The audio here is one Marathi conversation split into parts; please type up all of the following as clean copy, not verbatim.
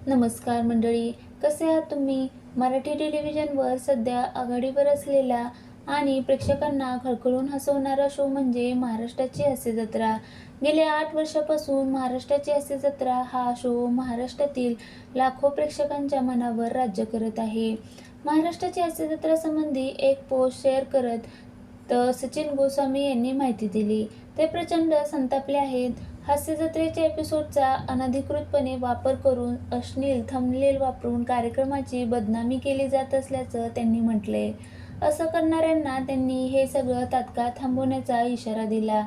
नमस्कार मंडळी, कसे आहात तुम्ही? मराठी टेलिव्हिजनवर सध्या आघाडीवर असलेला आणि प्रेक्षकांना खळखळून हसवणारा शो म्हणजे महाराष्ट्राची हास्य जत्रा. गेल्या 8 वर्षापासून महाराष्ट्राची हास्य जत्रा हा शो महाराष्ट्रातील लाखो प्रेक्षकांच्या मनावर राज्य करत आहे. महाराष्ट्राची हास्य जत्रा संबंधी एक पोस्ट शेअर करत सचिन गोस्वामी यांनी माहिती दिली. ते प्रचंड संतापले आहेत. हास्य जत्रेच्या एपिसोडचा अनधिकृतपणे वापर करून अश्लील थंबनेल वापरून कार्यक्रमाची बदनामी केली जात असल्याचं त्यांनी म्हटलंय. असं करणाऱ्यांना त्यांनी हे सगळं तात्काळ थांबवण्याचा इशारा दिला.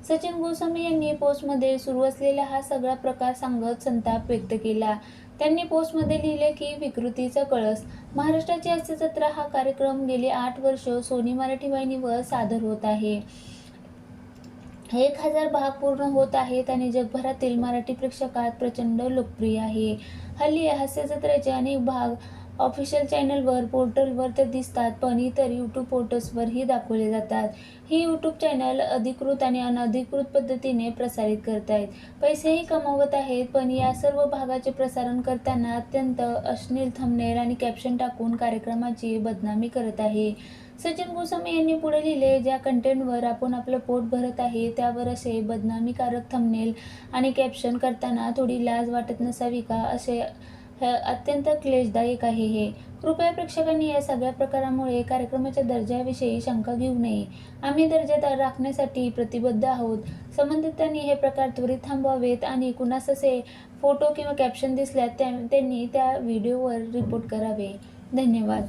सचिन गोस्वामी यांनी पोस्टमध्ये सुरू असलेला हा सगळा प्रकार सांगत संताप व्यक्त केला. त्यांनी पोस्टमध्ये लिहिले की विकृतीचा कळस. महाराष्ट्राची हास्य जत्रा हा कार्यक्रम गेली 8 वर्ष सोनी मराठी वाहिनीवर सादर होत आहे. 1000 भाग पूर्ण होत आहेत आणि जगभरातील मराठी प्रेक्षकात प्रचंड लोकप्रिय आहे. हल्ली हास्य जत्रेचे अनेक भाग ऑफिशियल चॅनलवर, पोर्टलवर तर दिसतात, पण इतर यूट्यूब पोर्टल्सवरही दाखवले जातात. ही यूट्यूब चॅनल अधिकृत आणि अनधिकृत पद्धतीने प्रसारित करतायत. पैसेही कमावत आहेत, पण या सर्व भागाचे प्रसारण करताना अत्यंत अश्लील थंबनेल आणि कॅप्शन टाकून कार्यक्रमाची बदनामी करत आहे. सचिन गोस्वामी यांनी पुढे लिहिले, ज्या कंटेंटवर आपण आपलं पोट भरत आहे त्यावर असे बदनामीकारक थंबनेल आणि कॅप्शन करताना थोडी लाज वाटत नसावी का? असे अत्यंत क्लेशदायक आहे हे. कृपया प्रेक्षकांनी या सगळ्या प्रकारामुळे कार्यक्रमाच्या दर्जाविषयी शंका घेऊ नये. आम्ही दर्जा राखण्यासाठी प्रतिबद्ध आहोत. संबंधितांनी हे प्रकार त्वरित थांबवावेत आणि कुणास असे फोटो किंवा कॅप्शन दिसल्यास त्यांनी त्या व्हिडिओवर रिपोर्ट करावे. धन्यवाद.